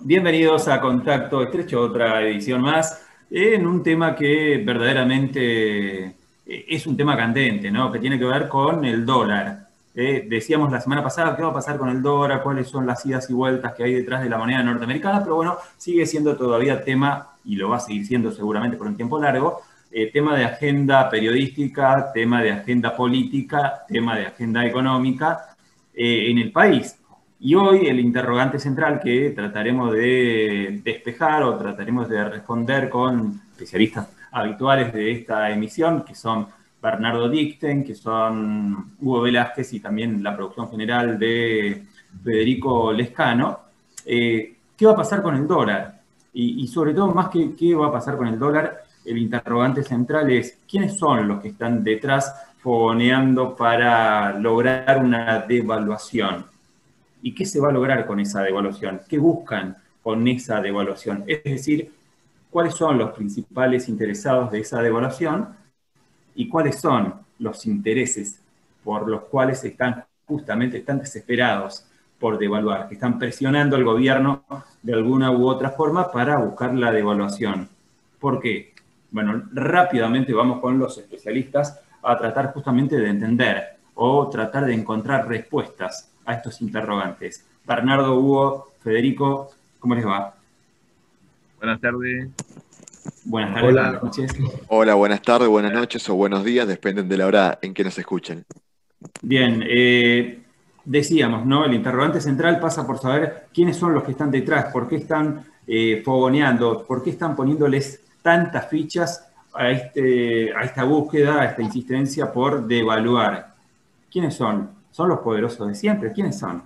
Bienvenidos a Contacto Estrecho, otra edición más, en un tema que verdaderamente es un tema candente, ¿no? Que tiene que ver con el dólar. Decíamos la semana pasada qué va a pasar con el dólar, cuáles son las idas y vueltas que hay detrás de la moneda norteamericana, pero bueno, sigue siendo todavía tema, y lo va a seguir siendo seguramente por un tiempo largo, tema de agenda periodística, tema de agenda política, tema de agenda económica en el país. Y hoy el interrogante central que trataremos de despejar o trataremos de responder con especialistas habituales de esta emisión, que son Bernardo Dichten, que son Hugo Velázquez y también la producción general de Federico Lescano. ¿Qué va a pasar con el dólar? Y sobre todo, más que qué va a pasar con el dólar, el interrogante central es quiénes son los que están detrás fogoneando para lograr una devaluación. ¿Y qué se va a lograr con esa devaluación? ¿Qué buscan con esa devaluación? Es decir, ¿cuáles son los principales interesados de esa devaluación y cuáles son los intereses por los cuales están desesperados por devaluar, que están presionando al gobierno de alguna u otra forma para buscar la devaluación? ¿Por qué? Bueno, rápidamente vamos con los especialistas a tratar justamente de entender o tratar de encontrar respuestas a estos interrogantes. Bernardo, Hugo, Federico, ¿cómo les va? Buenas tardes. Buenas tardes, Hola, buenas noches. hola, buenas tardes, buenas noches o buenos días, dependen de la hora en que nos escuchen. Bien, decíamos, ¿no? El interrogante central pasa por saber quiénes son los que están detrás, por qué están fogoneando, por qué están poniéndoles tantas fichas a esta búsqueda, a esta insistencia por devaluar. ¿Quiénes son? ¿Son los poderosos de siempre? ¿Quiénes son?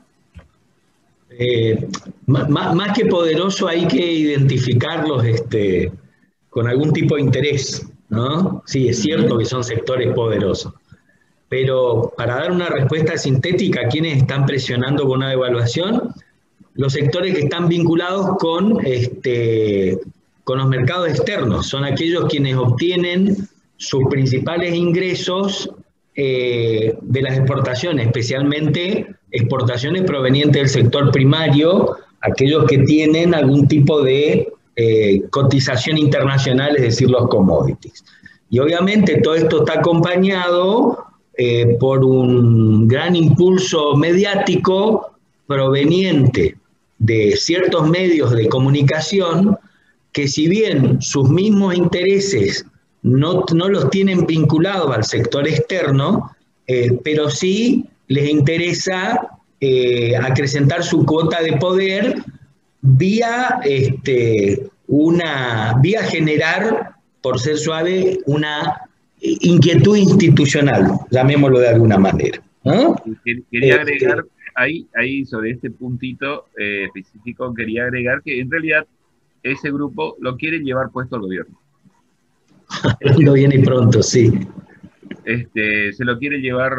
Más que poderoso hay que identificarlos con algún tipo de interés, ¿no? Sí, es cierto que son sectores poderosos, pero para dar una respuesta sintética a quienes están presionando con una devaluación, los sectores que están vinculados con los mercados externos, son aquellos quienes obtienen sus principales ingresos de las exportaciones, especialmente exportaciones provenientes del sector primario, aquellos que tienen algún tipo de cotización internacional, es decir, los commodities. Y obviamente todo esto está acompañado por un gran impulso mediático proveniente de ciertos medios de comunicación que, si bien sus mismos intereses no los tienen vinculados al sector externo, pero sí les interesa acrecentar su cuota de poder vía generar, por ser suave, una inquietud institucional, llamémoslo de alguna manera, ¿no? Quería agregar ahí sobre este puntito específico, quería agregar que en realidad ese grupo lo quiere llevar puesto al gobierno. Lo viene pronto, sí. Se lo quiere llevar,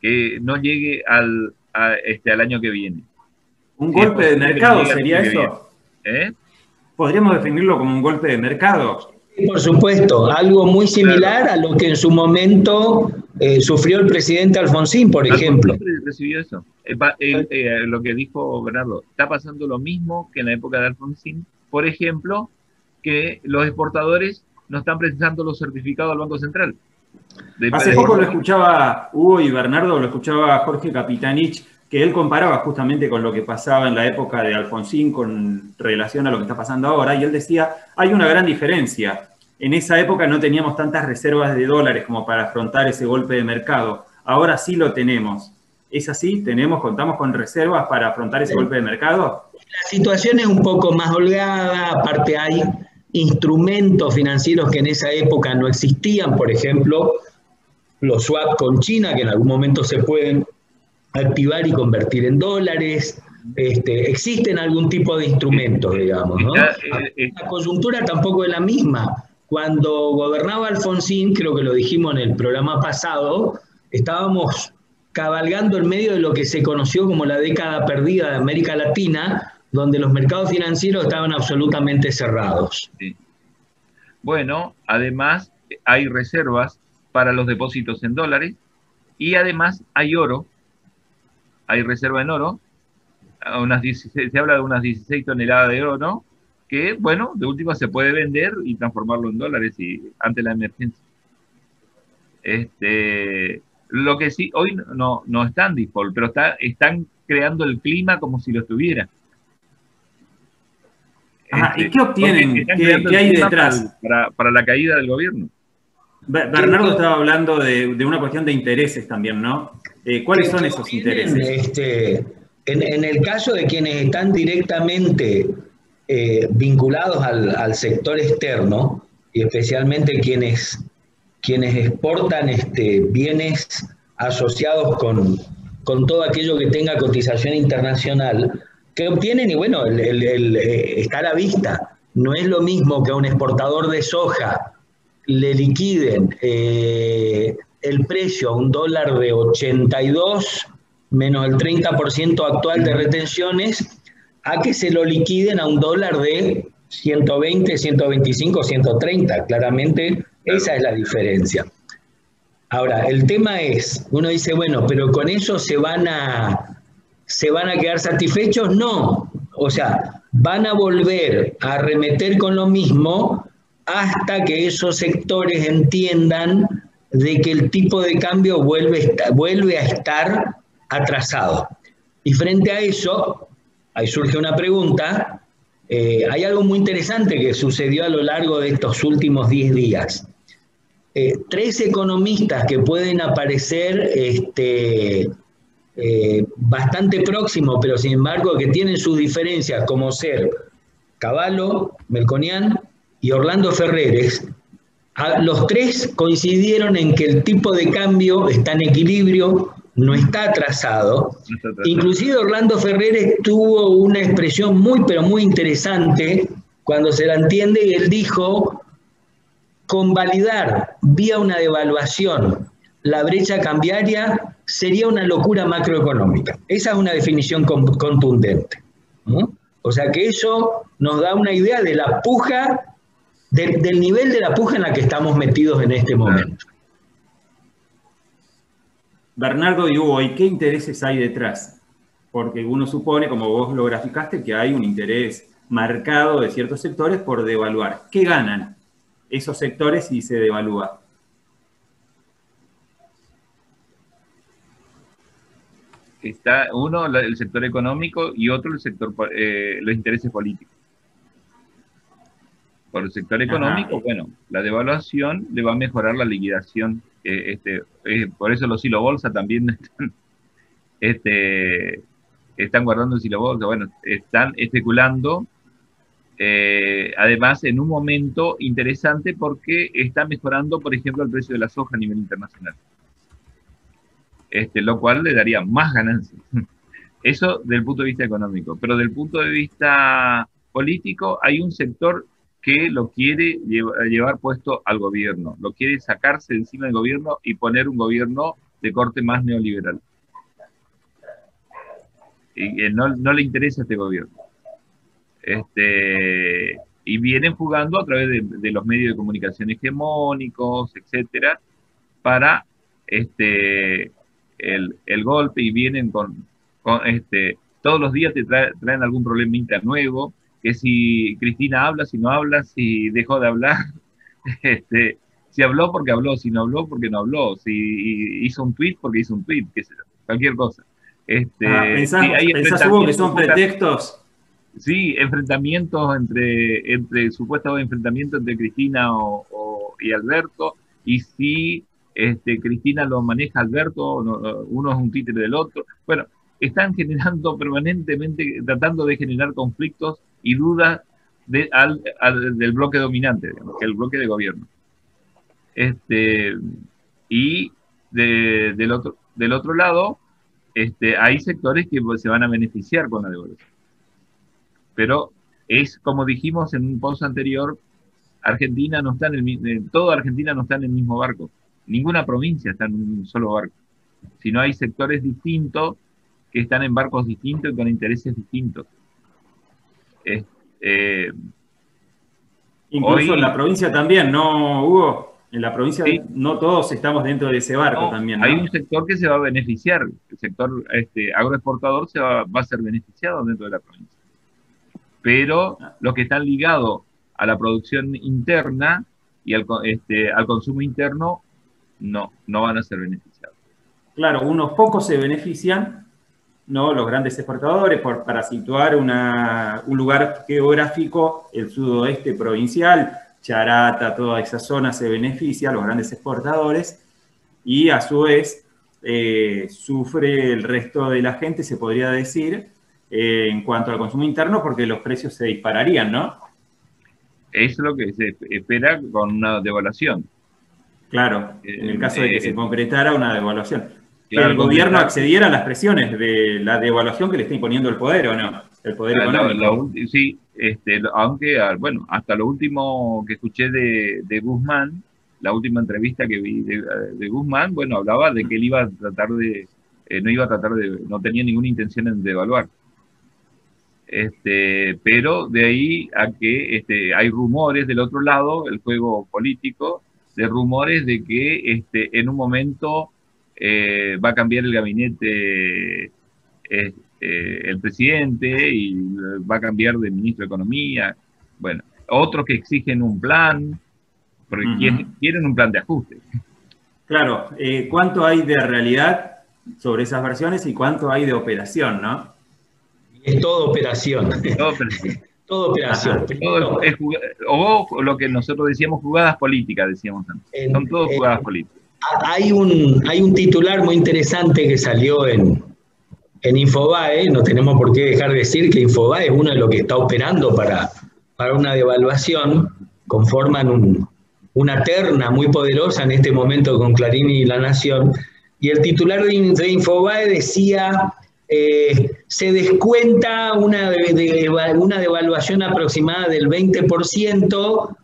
que no llegue al año que viene. ¿Un Si golpe de mercado no sería eso? ¿Eh? ¿Podríamos definirlo como un golpe de mercado? Por supuesto, algo muy similar a lo que en su momento sufrió el presidente Alfonsín, por ejemplo. Alfonsín recibió eso. Lo que dijo Bernardo, está pasando lo mismo que en la época de Alfonsín. Por ejemplo, que los exportadores no están presentando los certificados al Banco Central. Hace poco lo escuchaba Hugo y Bernardo, lo escuchaba Jorge Capitanich, que él comparaba justamente con lo que pasaba en la época de Alfonsín con relación a lo que está pasando ahora, y él decía, hay una gran diferencia. En esa época no teníamos tantas reservas de dólares como para afrontar ese golpe de mercado. Ahora sí lo tenemos. ¿Es así? ¿Contamos con reservas para afrontar ese golpe de mercado? La situación es un poco más holgada, aparte hay instrumentos financieros que en esa época no existían, por ejemplo, los swap con China, que en algún momento se pueden activar y convertir en dólares. Existen algún tipo de instrumentos, digamos, ¿no? La coyuntura tampoco es la misma. Cuando gobernaba Alfonsín, creo que lo dijimos en el programa pasado, estábamos cabalgando en medio de lo que se conoció como la década perdida de América Latina, donde los mercados financieros estaban absolutamente cerrados. Sí. Bueno, además hay reservas para los depósitos en dólares y además hay oro, hay reserva en oro, a unas 16, se habla de unas 16 toneladas de oro, ¿no? Que, bueno, de última se puede vender y transformarlo en dólares ante la emergencia. Lo que sí, hoy no están default, pero están creando el clima como si lo estuviera. ¿Y qué obtienen? ¿Qué hay detrás? Para la caída del gobierno. Bernardo estaba hablando de una cuestión de intereses también, ¿no? ¿Cuáles son esos intereses? En el caso de quienes están directamente vinculados al sector externo, y especialmente quienes exportan bienes asociados con todo aquello que tenga cotización internacional, que obtienen, y bueno, está a la vista. No es lo mismo que a un exportador de soja le liquiden el precio a $1 de 82 menos el 30% actual de retenciones, a que se lo liquiden a $1 de 120, 125, 130. Claramente esa es la diferencia. Ahora, el tema es, uno dice, bueno, pero con eso se van a quedar satisfechos. No, o sea, van a volver a arremeter con lo mismo hasta que esos sectores entiendan de que el tipo de cambio vuelve a estar atrasado. Y frente a eso, ahí surge una pregunta. Hay algo muy interesante que sucedió a lo largo de estos últimos 10 días. 3 economistas que pueden aparecer bastante próximos, pero sin embargo que tienen sus diferencias, como ser Cavallo, Melconian y Orlando Ferreres, los 3 coincidieron en que el tipo de cambio está en equilibrio, no está atrasado. Inclusive Orlando Ferreres tuvo una expresión muy, pero muy interesante cuando se la entiende, y él dijo: convalidar vía una devaluación la brecha cambiaria sería una locura macroeconómica. Esa es una definición contundente, ¿no? O sea que eso nos da una idea de la puja, del nivel de la puja en la que estamos metidos en este momento. Bernardo y Hugo, ¿y qué intereses hay detrás? Porque uno supone, como vos lo graficaste, que hay un interés marcado de ciertos sectores por devaluar. ¿Qué ganan esos sectores si se devalúa? Está uno, el sector económico, y otro, el sector, los intereses políticos. Por el sector económico, bueno, la devaluación le va a mejorar la liquidación. Por eso los hilo bolsa también están guardando el hilo bolsa. Bueno, están especulando. Además, en un momento interesante, porque está mejorando, por ejemplo, el precio de la soja a nivel internacional. Lo cual le daría más ganancias. Eso del punto de vista económico. Pero del punto de vista político, hay un sector que lo quiere llevar puesto al gobierno, lo quiere sacarse de encima del gobierno y poner un gobierno de corte más neoliberal. Y no le interesa este gobierno. Y vienen jugando a través de los medios de comunicación hegemónicos, etcétera, para el golpe, y vienen con todos los días te traen algún problemita nuevo, que si Cristina habla, si no habla, si dejó de hablar, si habló porque habló, si no habló porque no habló, si hizo un tweet porque hizo un tweet, cualquier cosa. ¿Pensás, Hugo, que son pretextos? Sí, enfrentamientos supuestos enfrentamientos entre Cristina y Alberto, y si Cristina lo maneja Alberto, uno es un títere del otro. Bueno, están generando permanentemente, tratando de generar conflictos y dudas del bloque dominante, digamos, que es el bloque de gobierno. Y del otro lado, hay sectores que se van a beneficiar con la devaluación. Pero es como dijimos en un post anterior, Argentina no está toda Argentina no está en el mismo barco. Ninguna provincia está en un solo barco. Sino hay sectores distintos que están en barcos distintos y con intereses distintos. Incluso en la provincia también, ¿no, Hugo? En la provincia Sí. no todos estamos dentro de ese barco No, también, ¿no? hay un sector que se va a beneficiar, el sector agroexportador va a ser beneficiado dentro de la provincia. Pero los que están ligados a la producción interna y al consumo interno, no van a ser beneficiados. Claro, unos pocos se benefician, ¿no? Los grandes exportadores, para situar un lugar geográfico, el sudoeste provincial, Charata, toda esa zona se beneficia, los grandes exportadores, y a su vez sufre el resto de la gente, se podría decir, en cuanto al consumo interno, porque los precios se dispararían, ¿no? Eso es lo que se espera con una devaluación. Claro, en el caso de que se concretara una devaluación. Claro, que el gobierno accediera a las presiones de la devaluación que le está imponiendo el poder, ¿o no? El poder económico. Sí, aunque, bueno, hasta lo último que escuché de Guzmán, la última entrevista que vi de Guzmán, bueno, hablaba de que él iba a tratar no tenía ninguna intención en devaluar. Pero de ahí a que hay rumores del otro lado, el juego político, de rumores de que en un momento va a cambiar el gabinete el presidente y va a cambiar de ministro de Economía. Bueno, otros que exigen un plan, porque quieren un plan de ajuste. Claro, ¿cuánto hay de realidad sobre esas versiones y cuánto hay de operación, no? Es todo operación. Todo operación. O lo que nosotros decíamos, jugadas políticas, decíamos antes. Son todas jugadas políticas. Hay un titular muy interesante que salió en Infobae. No tenemos por qué dejar de decir que Infobae es uno de los que está operando para una devaluación. Conforman una terna muy poderosa en este momento con Clarín y La Nación. Y el titular de Infobae decía: se descuenta una devaluación aproximada del 20%,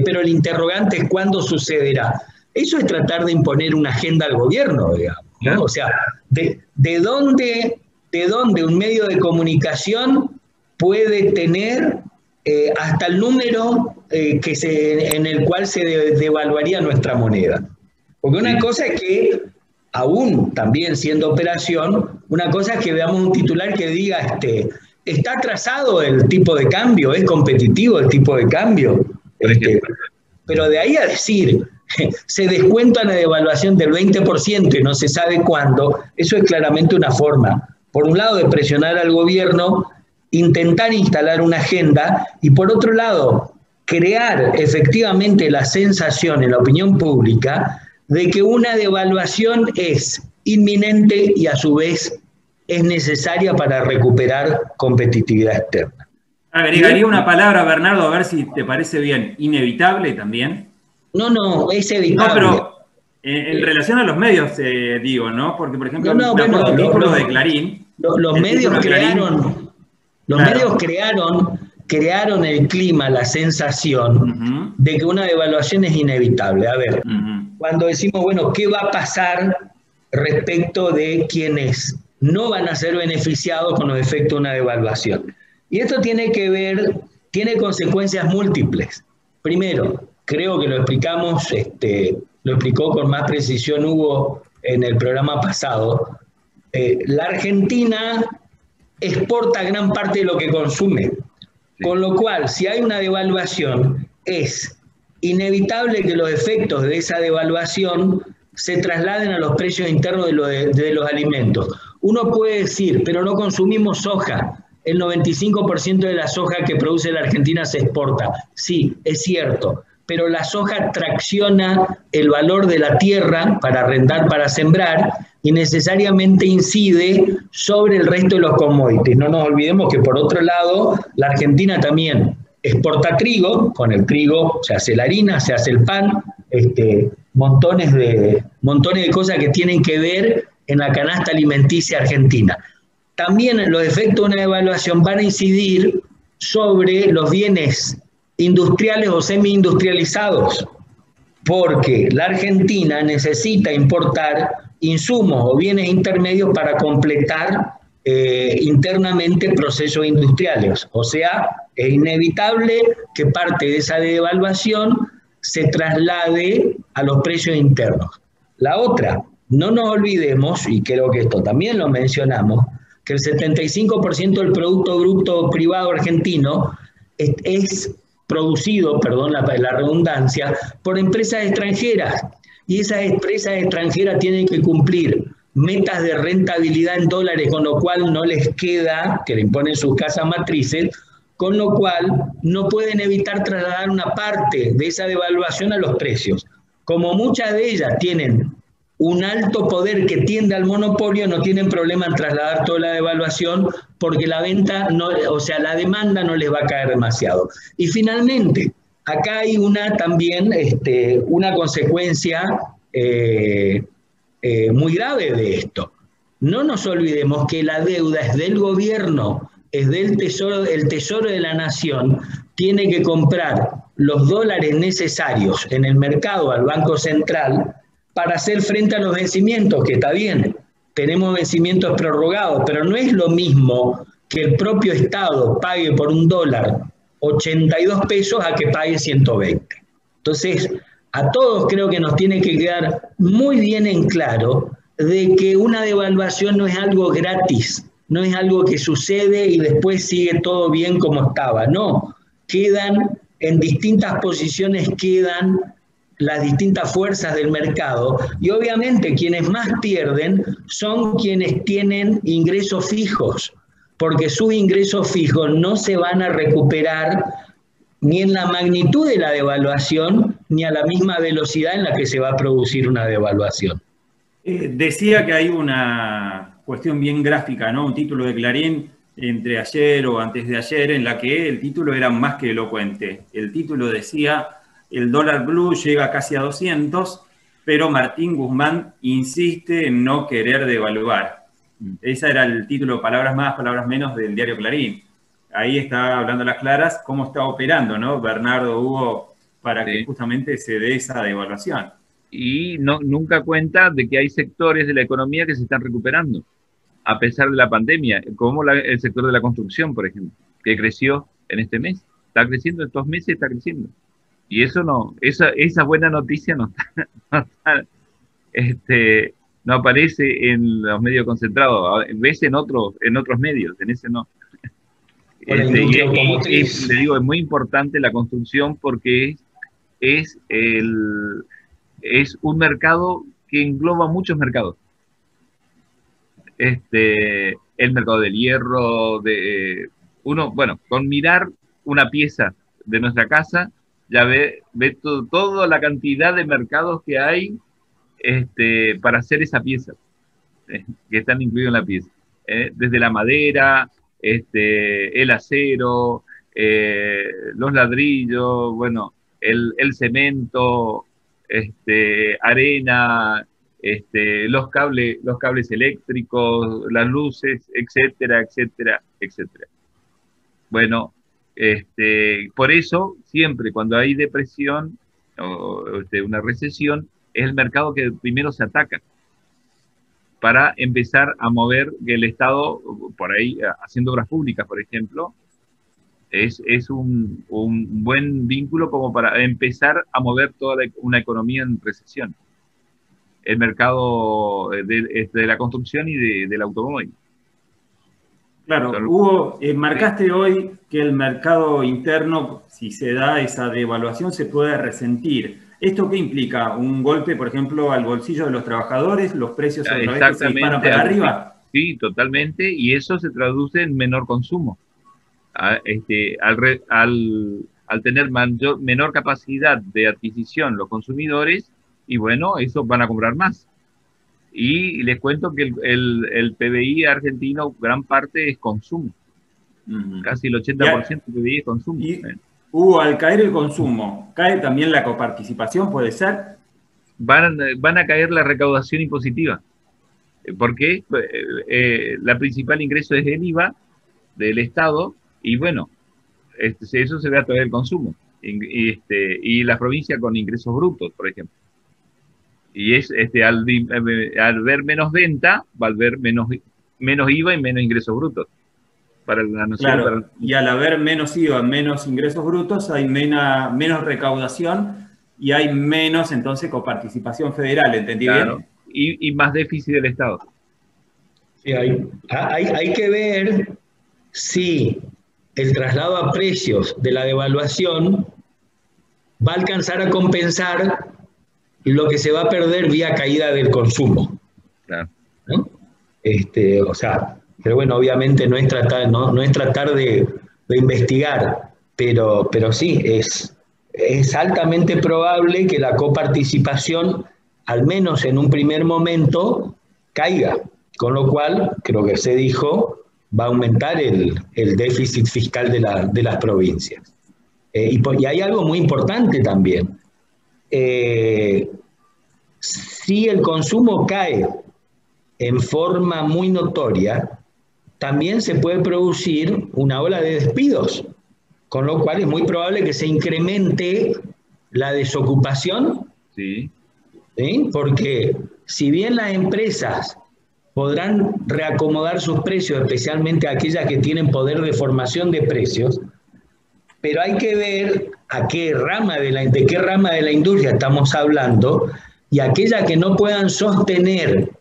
pero el interrogante es cuándo sucederá. Eso es tratar de imponer una agenda al gobierno, digamos, ¿no? O sea, ¿de dónde un medio de comunicación puede tener hasta el número en el cual se devaluaría nuestra moneda? Porque una cosa es que, aún también siendo operación, una cosa es que veamos un titular que diga, está atrasado el tipo de cambio, es competitivo el tipo de cambio. Pero de ahí a decir, se descuenta una devaluación del 20% y no se sabe cuándo, eso es claramente una forma, por un lado, de presionar al gobierno, intentar instalar una agenda, y por otro lado, crear efectivamente la sensación en la opinión pública de que una devaluación es inminente y a su vez es necesaria para recuperar competitividad externa. Agregaría una palabra, Bernardo, a ver si te parece bien. ¿Inevitable también? No, es evitable. No, pero en relación a los medios, digo, ¿no? Porque, por ejemplo, un título de Clarín. Los medios crearon el clima, la sensación de que una devaluación es inevitable. A ver, cuando decimos, bueno, ¿qué va a pasar respecto de quienes no van a ser beneficiados con los efectos de una devaluación? Y esto tiene consecuencias múltiples. Primero, creo que lo explicó con más precisión Hugo en el programa pasado. La Argentina exporta gran parte de lo que consume, con lo cual, si hay una devaluación, es inevitable que los efectos de esa devaluación se trasladen a los precios internos de los alimentos. Uno puede decir, pero no consumimos soja. El 95% de la soja que produce la Argentina se exporta. Sí, es cierto, pero la soja tracciona el valor de la tierra para arrendar, para sembrar, y necesariamente incide sobre el resto de los commodities. No nos olvidemos que, por otro lado, la Argentina también exporta trigo. Con el trigo se hace la harina, se hace el pan, montones de cosas que tienen que ver en la canasta alimenticia argentina. También los efectos de una devaluación van a incidir sobre los bienes industriales o semi-industrializados, porque la Argentina necesita importar insumos o bienes intermedios para completar internamente procesos industriales. O sea, es inevitable que parte de esa devaluación se traslade a los precios internos. La otra, no nos olvidemos, y creo que esto también lo mencionamos, que el 75% del Producto Bruto Privado argentino es producido, perdón la redundancia, por empresas extranjeras. Y esas empresas extranjeras tienen que cumplir metas de rentabilidad en dólares, con lo cual no les queda, que le imponen sus casas matrices, con lo cual no pueden evitar trasladar una parte de esa devaluación a los precios. Como muchas de ellas tienen un alto poder que tiende al monopolio, no tienen problema en trasladar toda la devaluación porque la venta, no, o sea, la demanda no les va a caer demasiado. Y finalmente, acá hay también una consecuencia muy grave de esto. No nos olvidemos que la deuda es del gobierno, es del tesoro, el tesoro de la nación, tiene que comprar los dólares necesarios en el mercado al Banco Central para hacer frente a los vencimientos, que está bien, tenemos vencimientos prorrogados, pero no es lo mismo que el propio Estado pague por un dólar 82 pesos a que pague 120. Entonces, a todos creo que nos tiene que quedar muy bien en claro de que una devaluación no es algo gratis, no es algo que sucede y después sigue todo bien como estaba, no. Quedan en distintas posiciones, quedan las distintas fuerzas del mercado y obviamente quienes más pierden son quienes tienen ingresos fijos, porque sus ingresos fijos no se van a recuperar ni en la magnitud de la devaluación ni a la misma velocidad en la que se va a producir una devaluación. Decía que hay una cuestión bien gráfica, ¿no? Un título de Clarín entre ayer o antes de ayer en la que el título era más que elocuente. El título decía: el dólar blue llega casi a 200, pero Martín Guzmán insiste en no querer devaluar. Ese era el título, palabras más, palabras menos, del diario Clarín. Ahí está hablando a las claras cómo está operando, ¿no? Bernardo, Hugo, para que justamente se dé esa devaluación. Y nunca cuenta de que hay sectores de la economía que se están recuperando, a pesar de la pandemia, como el sector de la construcción, por ejemplo, que creció en este mes. Está creciendo, estos meses está creciendo. Y eso no, esa buena noticia no no aparece en los medios concentrados, ves en otros medios, en ese no. La industria automotriz. Le digo, es muy importante la construcción porque es un mercado que engloba muchos mercados. El mercado del hierro, con mirar una pieza de nuestra casa, ya ve toda la cantidad de mercados que hay para hacer esa pieza, que están incluidos en la pieza. Desde la madera, el acero, los ladrillos, bueno, el cemento, arena, los cables eléctricos, las luces, etcétera, etcétera, etcétera. Bueno, por eso siempre cuando hay depresión o una recesión, es el mercado que primero se ataca para empezar a mover que el Estado, por ahí, haciendo obras públicas, por ejemplo, es un buen vínculo como para empezar a mover toda una economía en recesión. El mercado de la construcción y del automóvil. Claro, Hugo, marcaste hoy que el mercado interno, si se da esa devaluación, se puede resentir. ¿Esto qué implica? ¿Un golpe, por ejemplo, al bolsillo de los trabajadores? ¿Los precios otra vez se disparan para arriba? Sí, totalmente, y eso se traduce en menor consumo. Al tener menor capacidad de adquisición los consumidores, y bueno, eso van a comprar más. Y les cuento que el PBI argentino, gran parte es consumo. Casi el 80% del PBI es consumo. Hugo, al caer el consumo, ¿cae también la coparticipación, puede ser? Van a caer la recaudación impositiva. ¿Por qué? La principal ingreso es el IVA del Estado, y bueno, eso se ve a través del consumo. Y la provincia con ingresos brutos, por ejemplo. Y al ver menos venta, va a haber menos IVA y menos ingresos brutos. Para la nación, claro, y al haber menos IVA, menos ingresos brutos, hay menos recaudación y hay menos entonces coparticipación federal, ¿entendí Claro. bien? Y más déficit del Estado. Sí, hay que ver si el traslado a precios de la devaluación va a alcanzar a compensar lo que se va a perder vía caída del consumo, Claro. ¿no? O sea, pero bueno, obviamente no es tratar de investigar, pero sí, es altamente probable que la coparticipación, al menos en un primer momento, caiga, con lo cual, creo que se dijo, va a aumentar el déficit fiscal de las provincias. Y hay algo muy importante también. Si el consumo cae en forma muy notoria, también se puede producir una ola de despidos, con lo cual es muy probable que se incremente la desocupación, Sí. ¿sí? Porque si bien las empresas podrán reacomodar sus precios, especialmente aquellas que tienen poder de formación de precios, pero hay que ver a qué rama de qué rama de la industria estamos hablando, y aquellas que no puedan sostener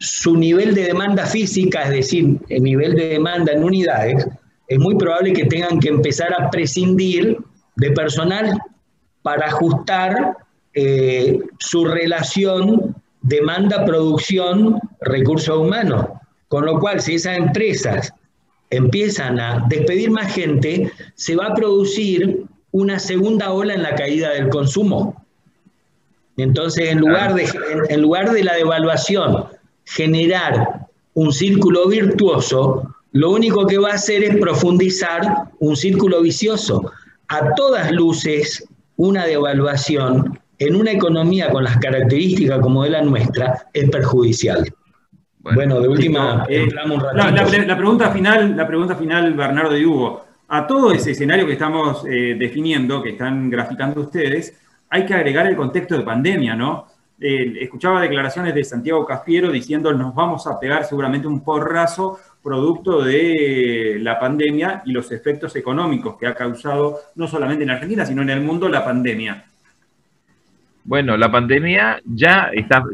su nivel de demanda física, es decir, el nivel de demanda en unidades, es muy probable que tengan que empezar a prescindir de personal para ajustar su relación demanda-producción, recursos humanos. Con lo cual, si esas empresas empiezan a despedir más gente, se va a producir una segunda ola en la caída del consumo. Entonces, en lugar de la devaluación generar un círculo virtuoso, lo único que va a hacer es profundizar un círculo vicioso. A todas luces, una devaluación en una economía con las características como de la nuestra es perjudicial. Bueno, de última, un ratito. La pregunta final, Bernardo y Hugo. A todo ese escenario que estamos definiendo, que están graficando ustedes, hay que agregar el contexto de pandemia, ¿no? Escuchaba declaraciones de Santiago Cafiero diciendo nos vamos a pegar seguramente un porrazo producto de la pandemia y los efectos económicos que ha causado no solamente en Argentina, sino en el mundo la pandemia. Bueno, la pandemia ya está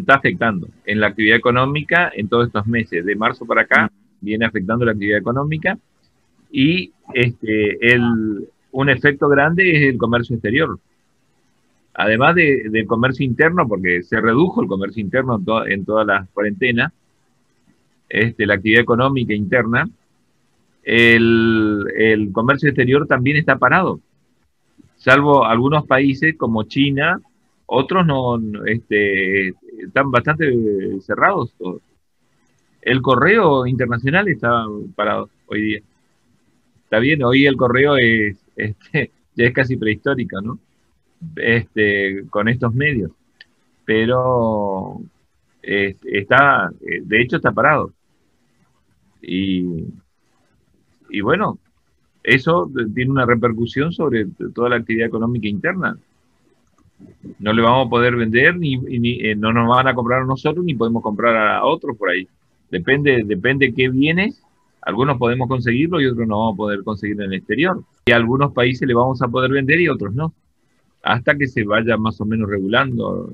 afectando en la actividad económica en todos estos meses. De marzo para acá viene afectando la actividad económica y un efecto grande es el comercio exterior. Además del comercio interno, porque se redujo el comercio interno en todas las cuarentenas, la actividad económica interna, el comercio exterior también está parado, salvo algunos países como China, otros no están bastante cerrados. El correo internacional está parado hoy día. Está bien, hoy el correo ya es casi prehistórico, ¿no? Con estos medios, pero de hecho está parado y bueno, eso tiene una repercusión sobre toda la actividad económica interna. No le vamos a poder vender no nos van a comprar a nosotros ni podemos comprar a otros por ahí. Depende qué bienes, algunos podemos conseguirlo y otros no vamos a poder conseguir en el exterior, y a algunos países le vamos a poder vender y a otros no, hasta que se vaya más o menos regulando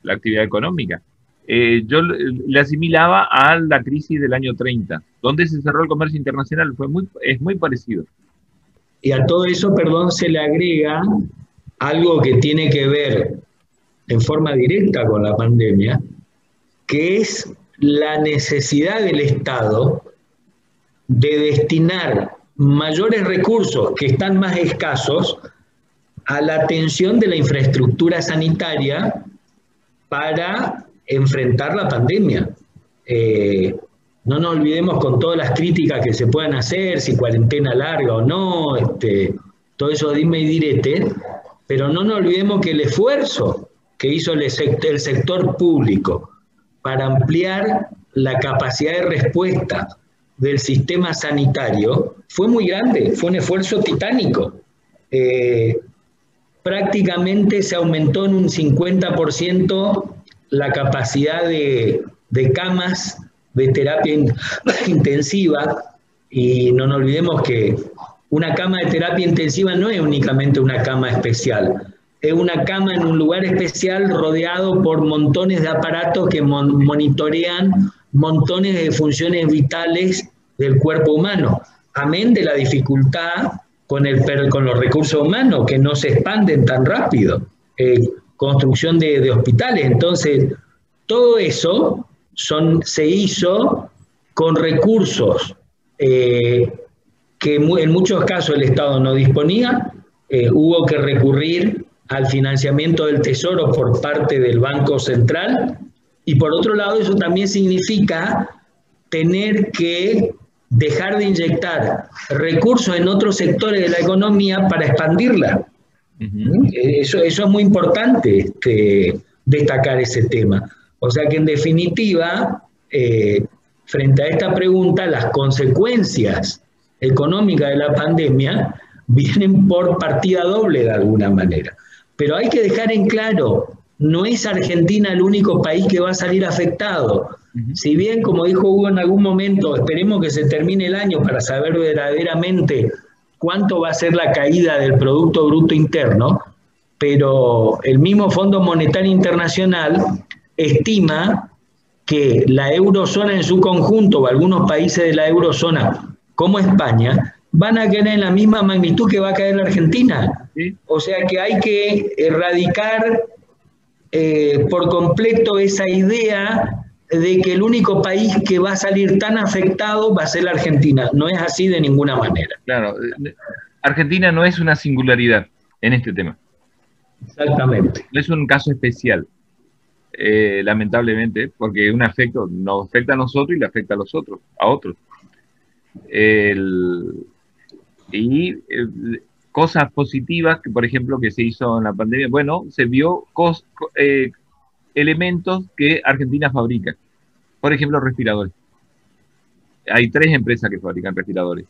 la actividad económica. Yo le asimilaba a la crisis del año 30, donde se cerró el comercio internacional, es muy parecido. Y a todo eso, perdón, se le agrega algo que tiene que ver en forma directa con la pandemia, que es la necesidad del Estado de destinar mayores recursos que están más escasos a la atención de la infraestructura sanitaria para enfrentar la pandemia. No nos olvidemos, con todas las críticas que se puedan hacer, si cuarentena larga o no, todo eso dime y direte, pero no nos olvidemos que el esfuerzo que hizo el sector público para ampliar la capacidad de respuesta del sistema sanitario fue muy grande, fue un esfuerzo titánico. Prácticamente se aumentó en un 50% la capacidad de camas de terapia intensiva, y no nos olvidemos que una cama de terapia intensiva no es únicamente una cama especial, una cama en un lugar especial rodeado por montones de aparatos que monitorean montones de funciones vitales del cuerpo humano, amén de la dificultad con los recursos humanos que no se expanden tan rápido, construcción de hospitales. Entonces, todo eso se hizo con recursos que en muchos casos el Estado no disponía, hubo que recurrir al financiamiento del Tesoro por parte del Banco Central, y por otro lado eso también significa tener que dejar de inyectar recursos en otros sectores de la economía para expandirla. Eso es muy importante, destacar ese tema. O sea que en definitiva, frente a esta pregunta, las consecuencias económicas de la pandemia vienen por partida doble de alguna manera. Pero hay que dejar en claro, no es Argentina el único país que va a salir afectado. Si bien, como dijo Hugo en algún momento, esperemos que se termine el año para saber verdaderamente cuánto va a ser la caída del Producto Bruto Interno, pero el mismo Fondo Monetario Internacional estima que la eurozona en su conjunto, o algunos países de la eurozona, como España, van a caer en la misma magnitud que va a caer la Argentina. ¿Sí? O sea que hay que erradicar por completo esa idea de que el único país que va a salir tan afectado va a ser la Argentina. No es así de ninguna manera. Claro, Argentina no es una singularidad en este tema. Exactamente. No es un caso especial, lamentablemente, porque un afecto nos afecta a nosotros y le afecta a otros. Cosas positivas, que por ejemplo que se hizo en la pandemia, bueno, se vio elementos que Argentina fabrica. Por ejemplo, respiradores. Hay 3 empresas que fabrican respiradores.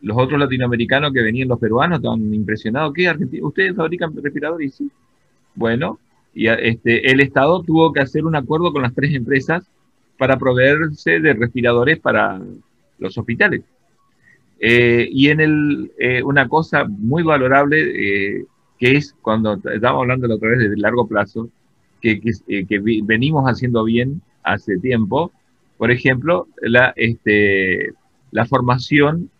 Los otros latinoamericanos que venían, los peruanos, estaban impresionados. ¿Qué, Argentina? ¿Ustedes fabrican respiradores? Y sí. Bueno, y el Estado tuvo que hacer un acuerdo con las 3 empresas para proveerse de respiradores para los hospitales. Y una cosa muy valorable, que es cuando estábamos hablando la otra vez de largo plazo, que venimos haciendo bien hace tiempo, por ejemplo, la formación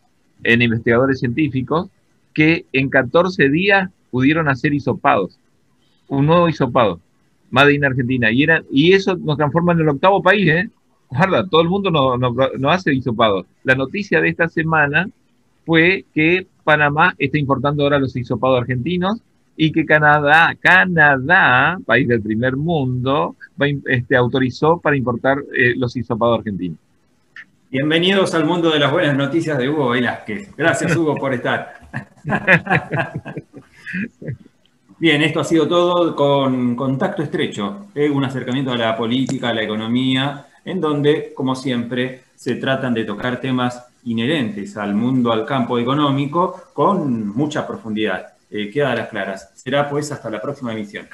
en investigadores científicos que en 14 días pudieron hacer hisopados, un nuevo hisopado, Made in Argentina, y eso nos transforma en el 8º país, Guarda, todo el mundo no hace hisopados. La noticia de esta semana fue que Panamá está importando ahora los hisopados argentinos y que Canadá, país del primer mundo, autorizó para importar los hisopados argentinos. Bienvenidos al mundo de las buenas noticias de Hugo Velázquez. Gracias, Hugo, por estar. Bien, esto ha sido todo con Contacto Estrecho, un acercamiento a la política, a la economía, en donde, como siempre, se tratan de tocar temas inherentes al mundo, al campo económico, con mucha profundidad. Queda a las claras. Será pues hasta la próxima emisión.